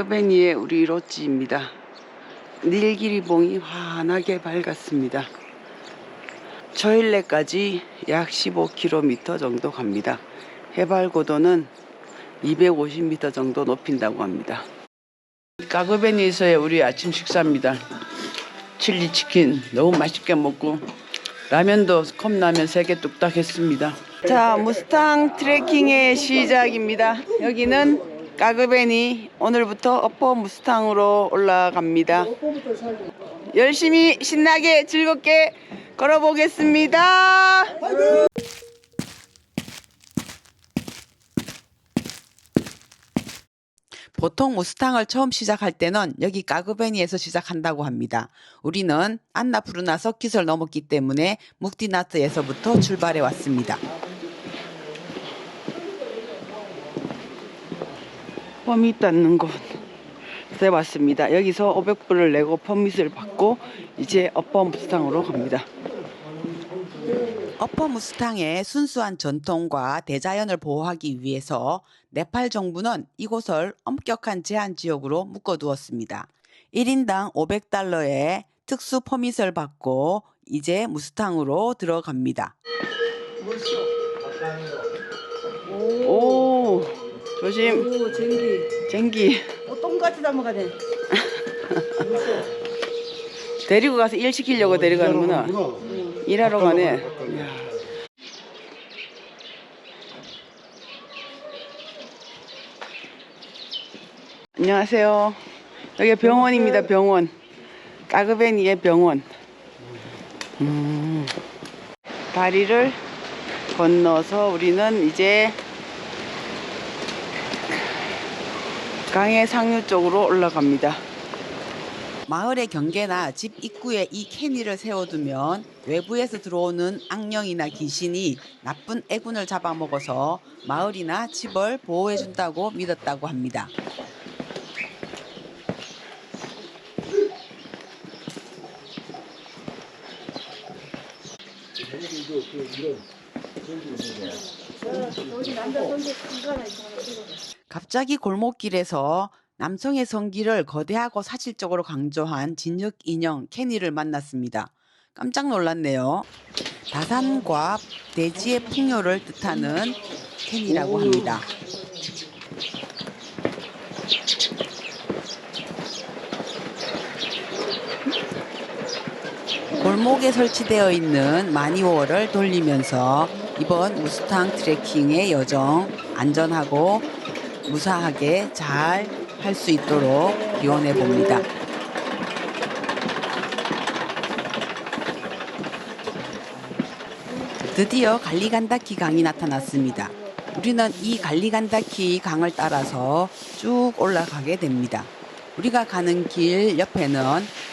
까그베니의 우리 로찌입니다. 닐기리봉이 환하게 밝았습니다. 저일레까지 약 15km 정도 갑니다. 해발 고도는 250m 정도 높인다고 합니다. 까그베니에서의 우리 아침 식사입니다. 칠리 치킨 너무 맛있게 먹고 라면도 컵라면 3개 뚝딱 했습니다. 자, 무스탕 트레킹의 시작입니다. 여기는 까그베니, 오늘부터 어퍼 무스탕으로 올라갑니다. 열심히 신나게 즐겁게 걸어보겠습니다. 보통 무스탕을 처음 시작할 때는 여기 까그베니에서 시작한다고 합니다. 우리는 안나푸르나 서킷을 넘었기 때문에 묵디나트에서부터 출발해 왔습니다. 퍼밋 받는 곳에 왔습니다. 여기서 500불을 내고 퍼밋을 받고 이제 어퍼 무스탕으로 갑니다. 어퍼 무스탕의 순수한 전통과 대자연을 보호하기 위해서 네팔 정부는 이곳을 엄격한 제한 지역으로 묶어두었습니다. 1인당 500달러의 특수 퍼밋을 받고 이제 무스탕으로 들어갑니다. 오, 조심. 오, 쟁기. 똥같이 담아가네. 데리고 가서 일 시키려고 데려가는구나. 일하러 가네. 이야. 안녕하세요. 여기 병원입니다. 병원. 까그베니의 병원. 다리를 건너서 우리는 이제 강의 상류 쪽으로 올라갑니다. 마을의 경계나 집 입구에 이 캐니를 세워두면 외부에서 들어오는 악령이나 귀신이 나쁜 애군을 잡아먹어서 마을이나 집을 보호해준다고 믿었다고 합니다. 갑자기 골목길에서 남성의 성기를 거대하고 사실적으로 강조한 진흙 인형 캐니를 만났습니다. 깜짝 놀랐네요. 다산과 대지의 풍요를 뜻하는 캐니라고 합니다. 골목에 설치되어 있는 마니워를 돌리면서 이번 무스탕 트레킹의 여정 안전하고 무사하게 잘 할 수 있도록 기원해 봅니다. 드디어 갈리간다키 강이 나타났습니다. 우리는 이 갈리간다키 강을 따라서 쭉 올라가게 됩니다. 우리가 가는 길 옆에는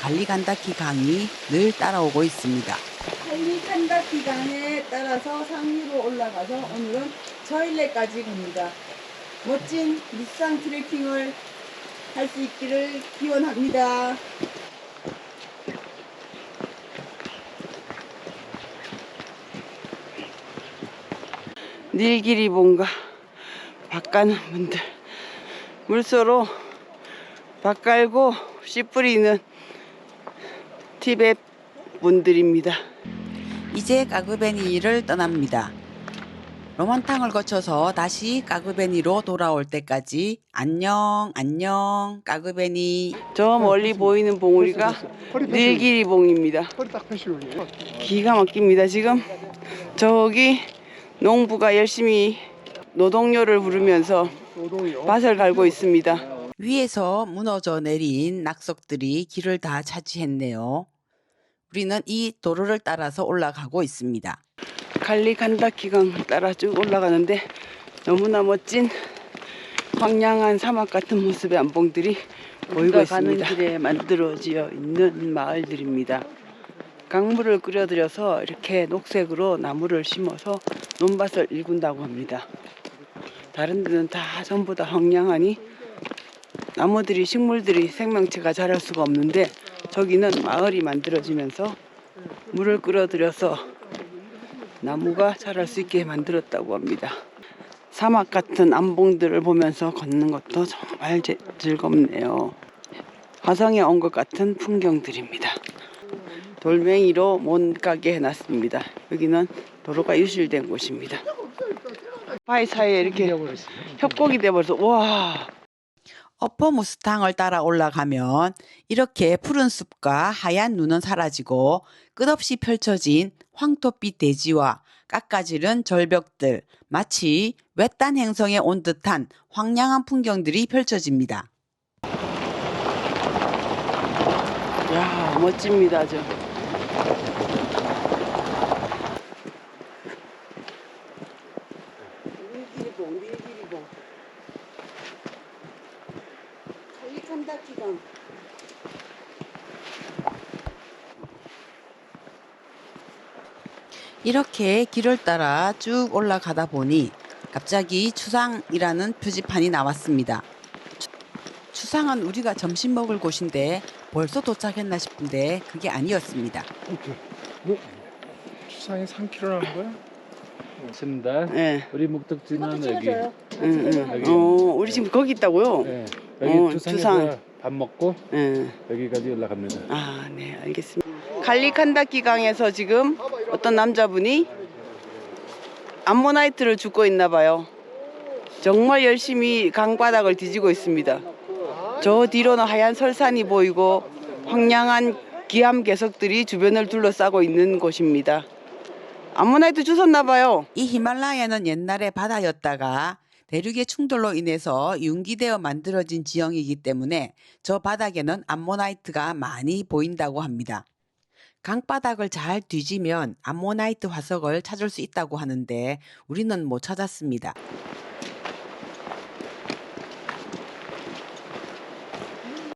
갈리간다키 강이 늘 따라오고 있습니다. 갈리간다키 강에 따라서 상류로 올라가서 오늘은 저일레까지 갑니다. 멋진 무스탕 트레킹을 할 수 있기를 기원합니다. 닐기리봉과 밥 가는 분들, 물소로 밥 깔고 씨 뿌리는 티벳 분들입니다. 이제 까그베니를 떠납니다. 로만탕을 거쳐서 다시 까그베니로 돌아올 때까지 안녕 안녕 까그베니. 저 멀리 보이는 봉우리가 닐기리봉입니다. 기가 막힙니다. 지금 저기 농부가 열심히 노동요를 부르면서 밭을 갈고 있습니다. 위에서 무너져 내린 낙석들이 길을 다 차지했네요. 우리는 이 도로를 따라서 올라가고 있습니다. 갈리간다키 강 따라 쭉 올라가는데 너무나 멋진 황량한 사막 같은 모습의 암봉들이 보이고 있습니다. 가는 길에 만들어지어 있는 마을들입니다. 강물을 끓여들여서 이렇게 녹색으로 나무를 심어서 논밭을 일군다고 합니다. 다른 데는 다 전부 다 황량하니 나무들이, 식물들이 생명체가 자랄 수가 없는데 저기는 마을이 만들어지면서 물을 끌어들여서 나무가 자랄 수 있게 만들었다고 합니다. 사막 같은 암봉들을 보면서 걷는 것도 정말 즐겁네요. 화성에 온 것 같은 풍경들입니다. 돌멩이로 못가게 해놨습니다. 여기는 도로가 유실된 곳입니다. 바위 사이에 이렇게 협곡이 되어버려서 와. 어퍼 무스탕을 따라 올라가면 이렇게 푸른 숲과 하얀 눈은 사라지고 끝없이 펼쳐진 황토빛 대지와 깎아지른 절벽들, 마치 외딴 행성에 온 듯한 황량한 풍경들이 펼쳐집니다. 야, 멋집니다. 저. 니기리봉. 칼리칸다키강. 이렇게 길을 따라 쭉 올라가다 보니 갑자기 추상이라는 표지판이 나왔습니다. 추상은 우리가 점심 먹을 곳인데 벌써 도착했나 싶은데 그게 아니었습니다. 추상이 3km 나온 거야? 맞습니다. 네. 우리 목적지는 여기. 여기. 우리 지금 거기 있다고요? 네. 여기 추상에서 추상. 밥 먹고 여기까지 올라갑니다. 아, 네, 알겠습니다. 칼리칸다키 강에서 지금 어떤 남자분이 암모나이트를 줍고 있나 봐요. 정말 열심히 강바닥을 뒤지고 있습니다. 저 뒤로는 하얀 설산이 보이고 황량한 기암 개석들이 주변을 둘러싸고 있는 곳입니다. 암모나이트 주웠나 봐요. 이 히말라야는 옛날에 바다였다가 대륙의 충돌로 인해서 융기되어 만들어진 지형이기 때문에 저 바닥에는 암모나이트가 많이 보인다고 합니다. 강바닥을 잘 뒤지면 암모나이트 화석을 찾을 수 있다고 하는데 우리는 못 찾았습니다.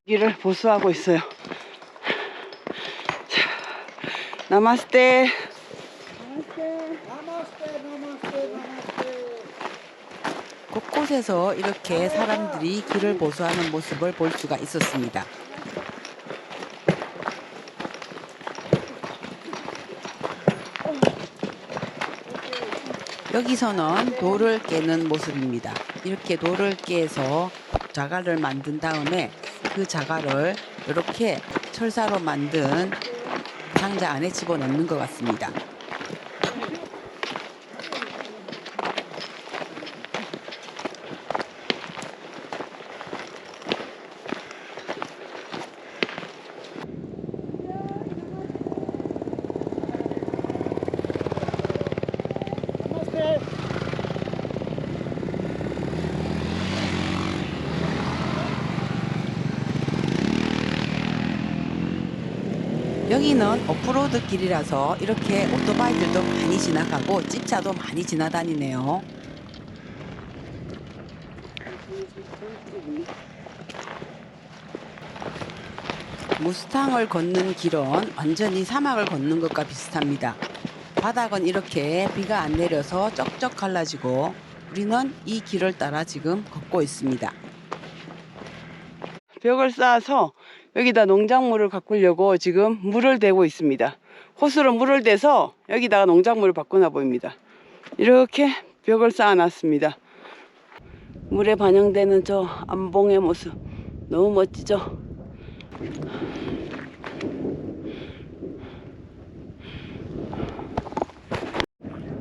길을 보수하고 있어요. 자, 나마스테. 곳곳에서 이렇게 사람들이 길을 보수하는 모습을 볼 수가 있었습니다. 여기서는 돌을 깨는 모습입니다. 이렇게 돌을 깨서 자갈을 만든 다음에 그 자갈을 이렇게 철사로 만든 상자 안에 집어넣는 것 같습니다. 여기는 오프로드 길이라서 이렇게 오토바이들도 많이 지나가고 찝차도 많이 지나다니네요. 무스탕을 걷는 길은 완전히 사막을 걷는 것과 비슷합니다. 바닥은 이렇게 비가 안 내려서 쩍쩍 갈라지고 우리는 이 길을 따라 지금 걷고 있습니다. 벽을 쌓아서 여기다 농작물을 가꾸려고 지금 물을 대고 있습니다. 호스로 물을 대서 여기다가 농작물을 바꾸나 보입니다. 이렇게 벽을 쌓아놨습니다. 물에 반영되는 저 암봉의 모습 너무 멋지죠?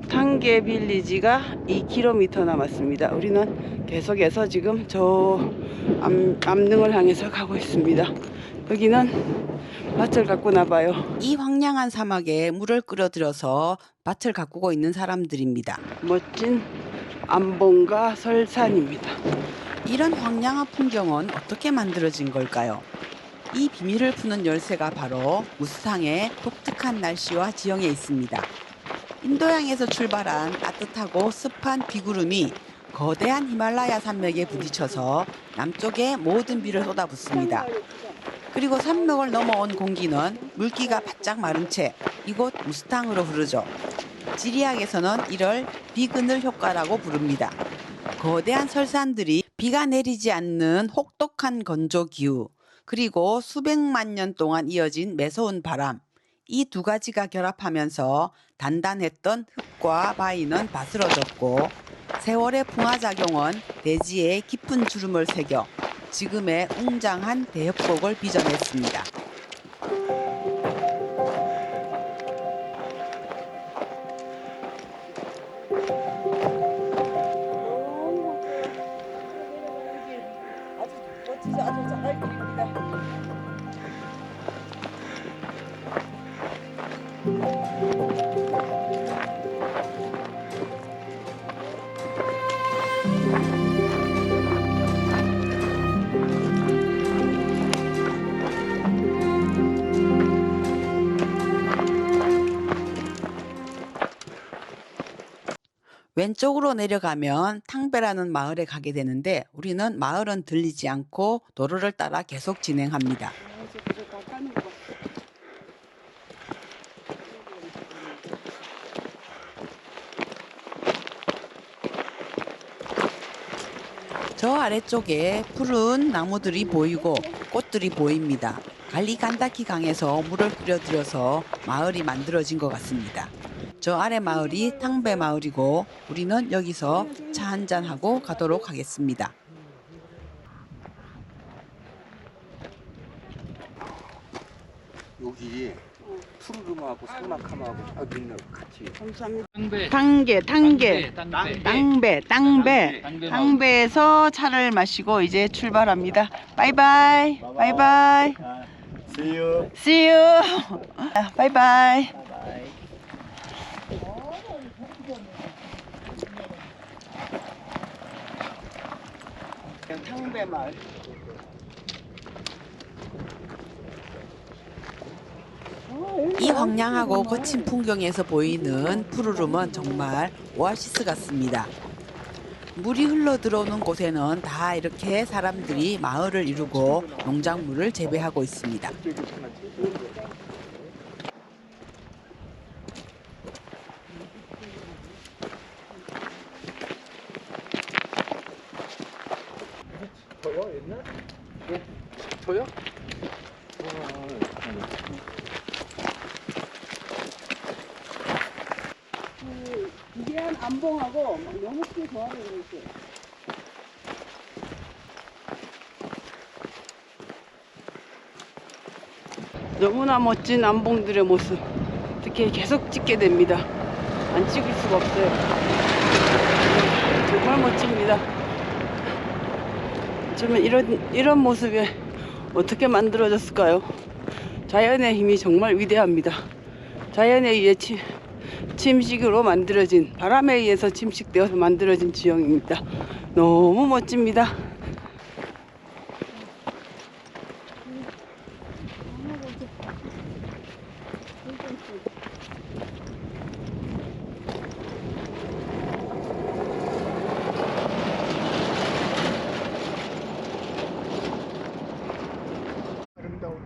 탄게 빌리지가 2km 남았습니다. 우리는 계속해서 지금 저 암릉을 향해서 가고 있습니다. 여기는 밭을 가꾸나 봐요. 이 황량한 사막에 물을 끌어들여서 밭을 가꾸고 있는 사람들입니다. 멋진 암봉과 설산입니다. 이런 황량한 풍경은 어떻게 만들어진 걸까요? 이 비밀을 푸는 열쇠가 바로 무스탕의 독특한 날씨와 지형에 있습니다. 인도양에서 출발한 따뜻하고 습한 비구름이 거대한 히말라야 산맥에 부딪혀서 남쪽에 모든 비를 쏟아붓습니다. 그리고 산맥을 넘어온 공기는 물기가 바짝 마른 채 이곳 무스탕으로 흐르죠. 지리학에서는 이를 비그늘 효과라고 부릅니다. 거대한 설산들이 비가 내리지 않는 혹독한 건조 기후, 그리고 수백만 년 동안 이어진 매서운 바람, 이 두 가지가 결합하면서 단단했던 흙과 바위는 바스러졌고 세월의 풍화작용은 대지에 깊은 주름을 새겨 지금의 웅장한 대협곡을 빚어냈습니다. 아주 잘 길입니다. 왼쪽으로 내려가면 탕배라는 마을에 가게 되는데 우리는 마을은 들리지 않고 도로를 따라 계속 진행합니다. 저 아래쪽에 푸른 나무들이 보이고 꽃들이 보입니다. 갈리간다키 강에서 물을 끓여들여서 마을이 만들어진 것 같습니다. 저 아래 마을이 탕배 마을이고 우리는 여기서 차 한잔하고 가도록 하겠습니다. 여기 푸르름하고 산막함하고 있는 같이 감사합니다. 땅배. 땅배. 땅배에서 차를 마시고 이제 출발합니다. 바이바이. 바이바이. See you. See you. 바이바이. 탕배 마을. 이 황량하고 거친 풍경에서 보이는 푸르름은 정말 오아시스 같습니다. 물이 흘러 들어오는 곳에는 다 이렇게 사람들이 마을을 이루고 농작물을 재배하고 있습니다. 저요 옛날? 저요? 기괴한 안봉하고 너무 크게 조합해 있어요. 너무나 멋진 안봉들의 모습 이렇게 계속 찍게 됩니다. 안 찍을 수가 없어요. 정말 멋집니다. 정말 이런 모습이 어떻게 만들어졌을까요? 자연의 힘이 정말 위대합니다. 자연에 의해 침식으로 만들어진, 바람에 의해서 침식되어서 만들어진 지형입니다. 너무 멋집니다.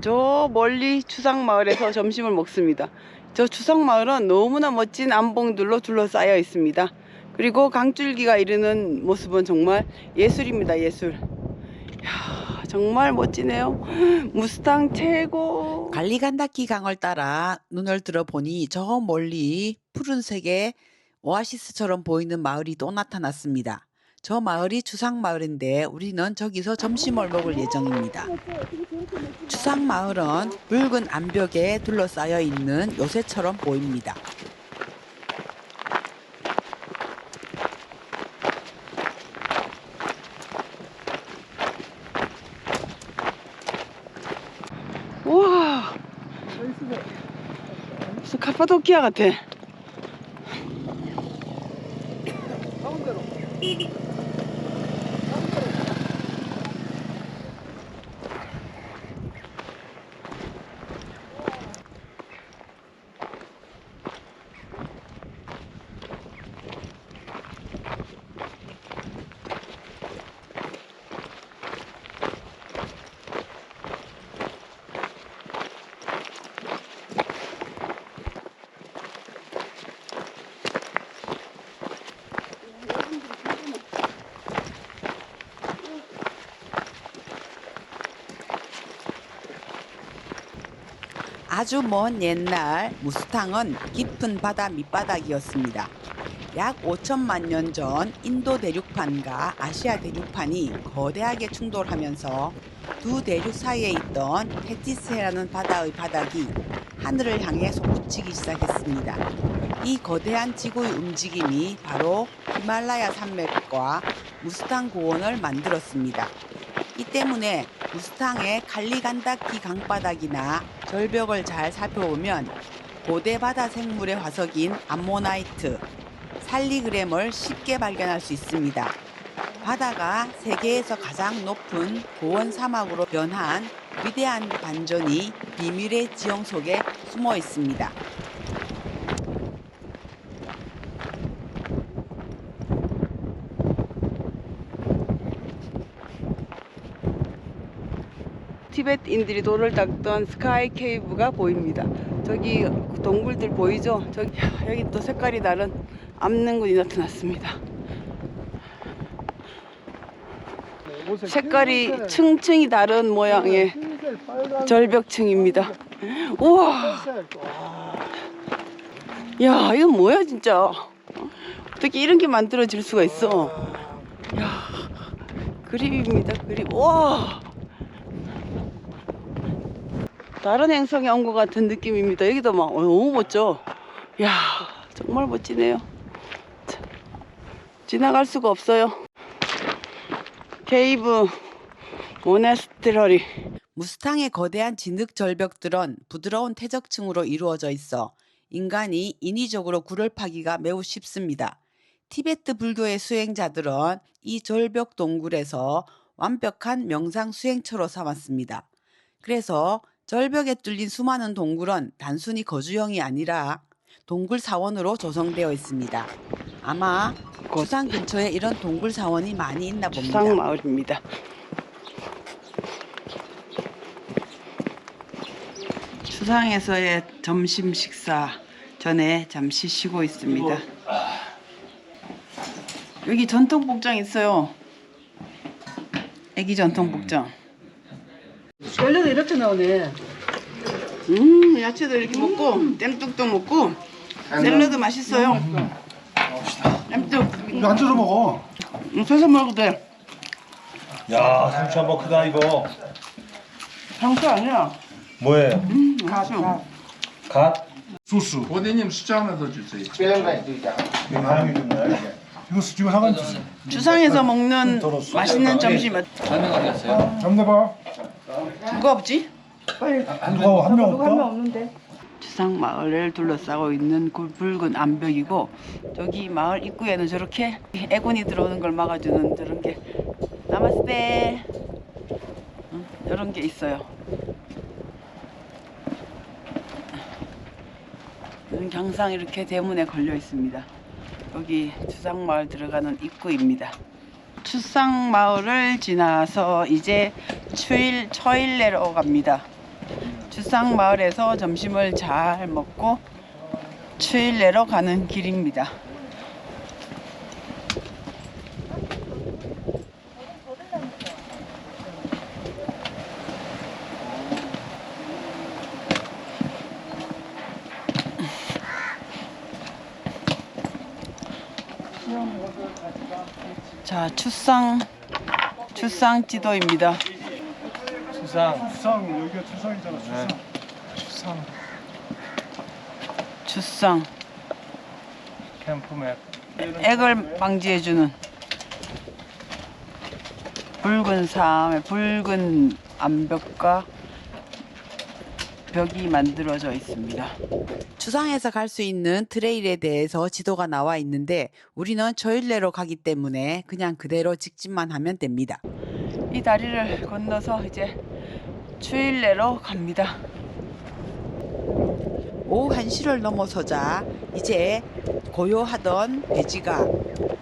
저 멀리 추상마을에서 점심을 먹습니다. 저 추상마을은 너무나 멋진 안봉들로 둘러싸여 있습니다. 그리고 강줄기가 이르는 모습은 정말 예술입니다. 예술. 이야, 정말 멋지네요. 무스탕 최고. 갈리간다키 강을 따라 눈을 들어보니 저 멀리 푸른색의 오아시스처럼 보이는 마을이 또 나타났습니다. 저 마을이 추상마을인데 우리는 저기서 점심을 먹을 예정입니다. 추상마을은 붉은 암벽에 둘러싸여 있는 요새처럼 보입니다. 우와, 무슨 카파도키아 같아. 아주 먼 옛날 무스탕은 깊은 바다 밑바닥이었습니다. 약 5천만 년 전 인도 대륙판과 아시아 대륙판이 거대하게 충돌하면서 두 대륙 사이에 있던 테티스해라는 바다의 바닥이 하늘을 향해 솟구치기 시작했습니다. 이 거대한 지구의 움직임이 바로 히말라야 산맥과 무스탕 고원을 만들었습니다. 이 때문에 무스탕의 칼리간다키 강바닥이나 절벽을 잘 살펴보면 고대 바다 생물의 화석인 암모나이트, 살리그램을 쉽게 발견할 수 있습니다. 바다가 세계에서 가장 높은 고원 사막으로 변한 위대한 반전이 비밀의 지형 속에 숨어 있습니다. 티베트인들이 돌을 닦던 스카이 케이브가 보입니다. 저기 동굴들 보이죠? 저기 여기 또 색깔이 다른 암릉군이 나타났습니다. 색깔이 층층이 다른 모양의 절벽층입니다. 우와, 야, 이건 뭐야 진짜? 어떻게 이런 게 만들어질 수가 있어? 야, 그림입니다, 그림. 와, 다른 행성에 온 것 같은 느낌입니다. 여기도 막 너무 멋져. 야, 정말 멋지네요. 참, 지나갈 수가 없어요. 케이브 모나스트러리. 무스탕의 거대한 진흙 절벽들은 부드러운 퇴적층으로 이루어져 있어 인간이 인위적으로 굴을 파기가 매우 쉽습니다. 티베트 불교의 수행자들은 이 절벽 동굴에서 완벽한 명상 수행처로 삼았습니다. 그래서 절벽에 뚫린 수많은 동굴은 단순히 거주형이 아니라 동굴 사원으로 조성되어 있습니다. 아마 주상 근처에 이런 동굴 사원이 많이 있나 봅니다. 주상 마을입니다. 주상에서의 점심 식사 전에 잠시 쉬고 있습니다. 여기 전통 복장 있어요. 애기 전통 복장. 샐러드 이렇게 나오네. 야채도 이렇게 먹고 땜뚝도 먹고 샐러드 맛있어요. 땜뚝. 이거 안 뜯어 먹어. 서서 먹어도 돼. 야, 상추 한번 크다 이거. 상추 아니야. 뭐예요? 가수. 갓? 소스. 고대님 수저 하나 더 주세요. 이거 하양이 좋네. 이거 지금 하간 주세요. 주상에서 먹는 맛있는 점심. 가능하겠어요? 잠내봐. 누가 없지? 누가 한 명 없다? 주상 마을을 둘러싸고 있는 붉은 암벽이고 저기 마을 입구에는 저렇게 애군이 들어오는 걸 막아주는 저런 게 나마스테 이런 게 있어요. 항상 이렇게 대문에 걸려 있습니다. 여기 추상 마을 들어가는 입구입니다. 추상 마을을 지나서 이제 처일내로 갑니다. 추상 마을에서 점심을 잘 먹고 추일내로 가는 길입니다. 자, 추상 지도입니다. 추상 여기가 추상이잖아. 추상 캠프맵. 액을 방지해주는 붉은 삶의 붉은 암벽과 벽이 만들어져 있습니다. 추상에서 갈 수 있는 트레일에 대해서 지도가 나와 있는데 우리는 저일내로 가기 때문에 그냥 그대로 직진만 하면 됩니다. 이 다리를 건너서 이제 추일내로 갑니다. 오후 1시를 넘어서자 이제 고요하던 대지가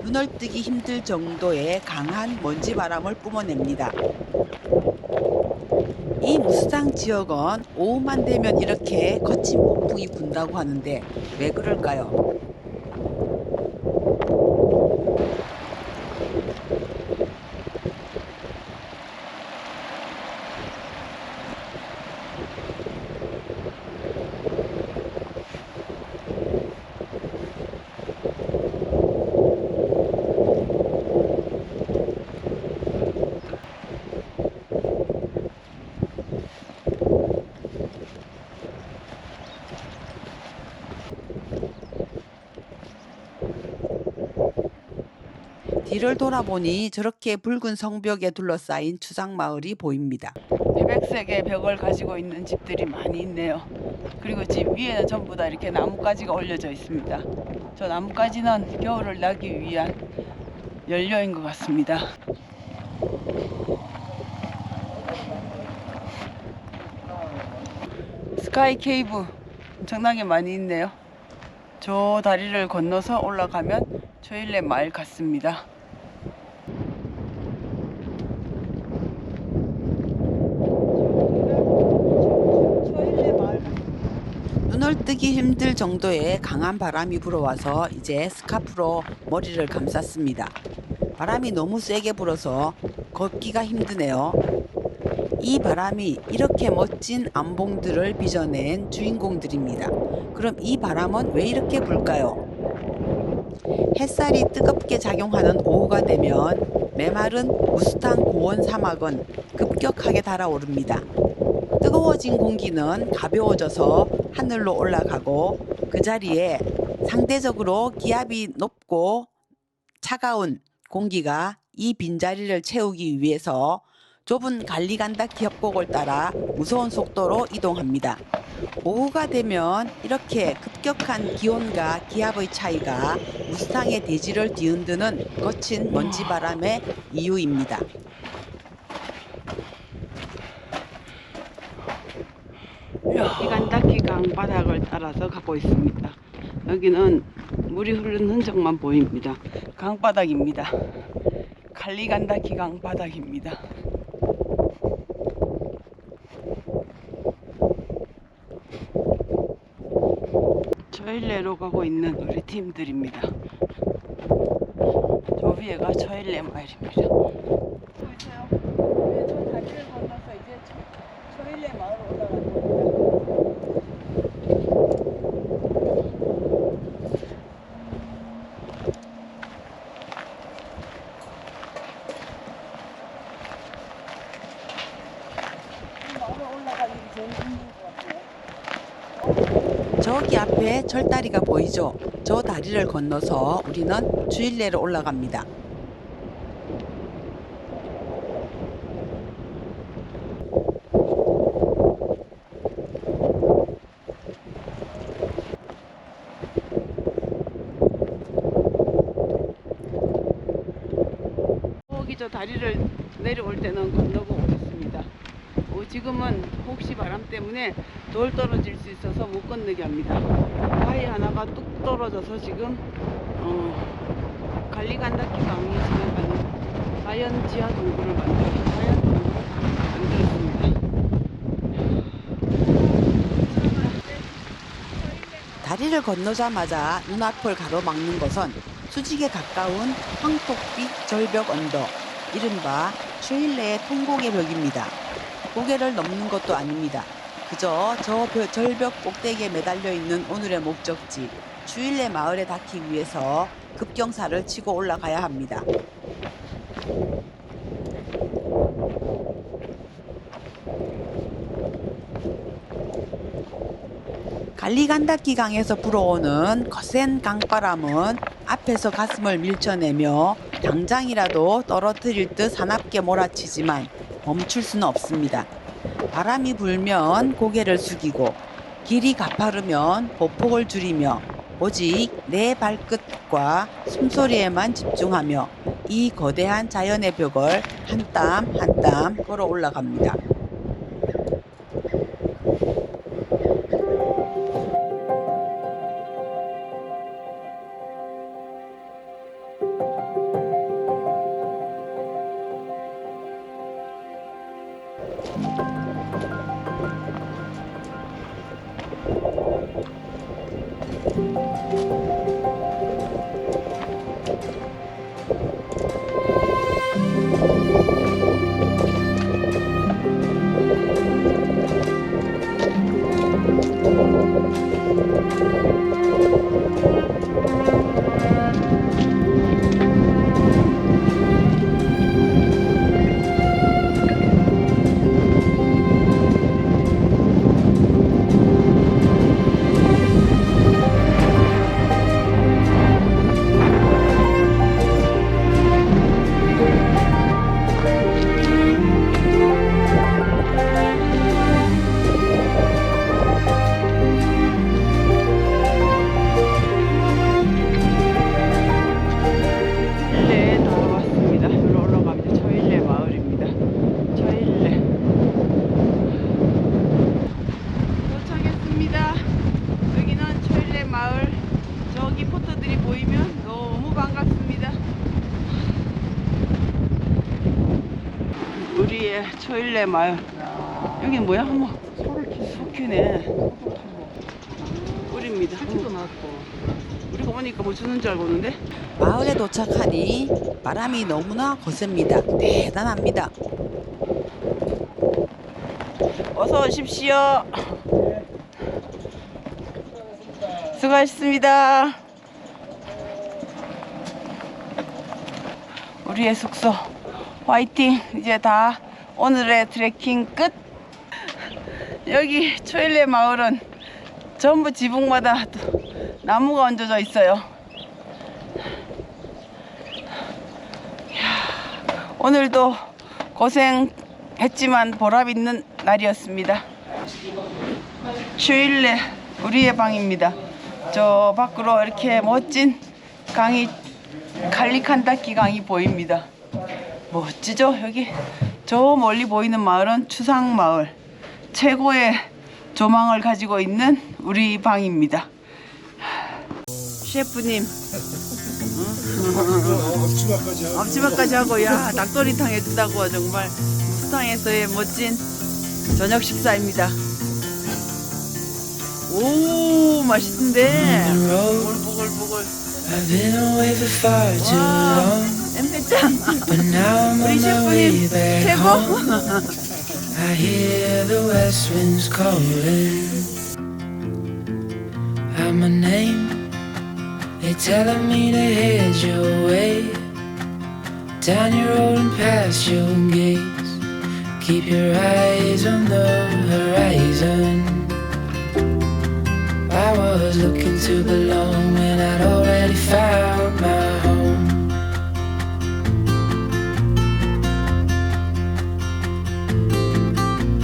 눈을 뜨기 힘들 정도의 강한 먼지 바람을 뿜어냅니다. 이 무스탕 지역은 오후만 되면 이렇게 거친 폭풍이 분다고 하는데 왜 그럴까요? 뒤를 돌아보니 저렇게 붉은 성벽에 둘러싸인 추상마을이 보입니다. 태백색의 벽을 가지고 있는 집들이 많이 있네요. 그리고 집 위에는 전부 다 이렇게 나뭇가지가 올려져 있습니다. 저 나뭇가지는 겨울을 나기 위한 연료인 것 같습니다. 스카이 케이브 엄청나게 많이 있네요. 저 다리를 건너서 올라가면 초일레 마을 같습니다. 눈을 뜨기 힘들 정도의 강한 바람이 불어와서 이제 스카프로 머리를 감쌌습니다. 바람이 너무 세게 불어서 걷기가 힘드네요. 이 바람이 이렇게 멋진 암봉들을 빚어낸 주인공들입니다. 그럼 이 바람은 왜 이렇게 불까요? 햇살이 뜨겁게 작용하는 오후가 되면 메마른 무스탕 고원 사막은 급격하게 달아오릅니다. 뜨거워진 공기는 가벼워져서 하늘로 올라가고 그 자리에 상대적으로 기압이 높고 차가운 공기가 이 빈자리를 채우기 위해서 좁은 갈리간다키 협곡을 따라 무서운 속도로 이동합니다. 오후가 되면 이렇게 급격한 기온과 기압의 차이가 무스탕의 대지를 뒤흔드는 거친 먼지바람의 이유입니다. 갈리간다키 강 바닥을 따라서 가고 있습니다. 여기는 물이 흐르는 흔적만 보입니다. 강바닥입니다. 갈리간다키 강 바닥입니다. 초일레로 가고 있는 우리 팀들입니다. 저 위에가 초일레 마을입니다. 보이세요? 저 다리를 건너서 이제 초일레 마을로 올라가는 겁니다. 마을에 올라가기 제일 힘든 것 같아요. 저기 앞에 철다리가 보이죠? 저 다리를 건너서 우리는 주일레로 올라갑니다. 저기 저 다리를 내려올 때는 건너고 오겠습니다. 지금은 혹시 바람 때문에 돌 떨어질 수 있어서 못 건너게 합니다. 바위 하나가 뚝 떨어져서 지금 갈리간다키 강이 지나가는 자연 지하 동굴을 만들었습니다. 다리를 건너자마자 눈앞을 가로막는 것은 수직에 가까운 황토빛 절벽 언덕, 이른바 쉐일레의 통곡의 벽입니다. 고개를 넘는 것도 아닙니다. 그저 저 절벽 꼭대기에 매달려 있는 오늘의 목적지 슈일레 마을에 닿기 위해서 급경사를 치고 올라가야 합니다. 갈리간다키 강에서 불어오는 거센 강바람은 앞에서 가슴을 밀쳐내며 당장이라도 떨어뜨릴 듯 사납게 몰아치지만 멈출 수는 없습니다. 바람이 불면 고개를 숙이고 길이 가파르면 보폭을 줄이며 오직 내 발끝과 숨소리에만 집중하며 이 거대한 자연의 벽을 한 땀 한 땀 걸어 올라갑니다. 초일레 마을. 여긴 뭐야? 어머, 석회네. 꿀입니다. 우리가 오니까 뭐 주는 줄 알고 오는데? 마을에 도착하니 바람이 너무나 거셉니다. 대단합니다. 어서 오십시오. 수고하셨습니다. 우리의 숙소 화이팅. 이제 다 오늘의 트레킹 끝. 여기 초일레 마을은 전부 지붕마다 나무가 얹어져 있어요. 이야, 오늘도 고생했지만 보람 있는 날이었습니다. 초일레 우리의 방입니다. 저 밖으로 이렇게 멋진 강이 칼리칸다키 강이 보입니다. 멋지죠? 여기 저 멀리 보이는 마을은 추상마을, 최고의 조망을 가지고 있는 우리 방입니다. 셰프님 앞치마까지 하고, 야, 닭도리탕 해준다고. 정말 무스탕에서의 멋진 저녁 식사입니다. 오, 맛있는데. 보글보글. I've been away for far too long, 엠페짱. but now I'm 우리 on my way 셰프님 back 최고. home. I hear the west winds calling out my name. They're telling me to head your way, down your road and past your gates. Keep your eyes on the horizon. I was looking to belong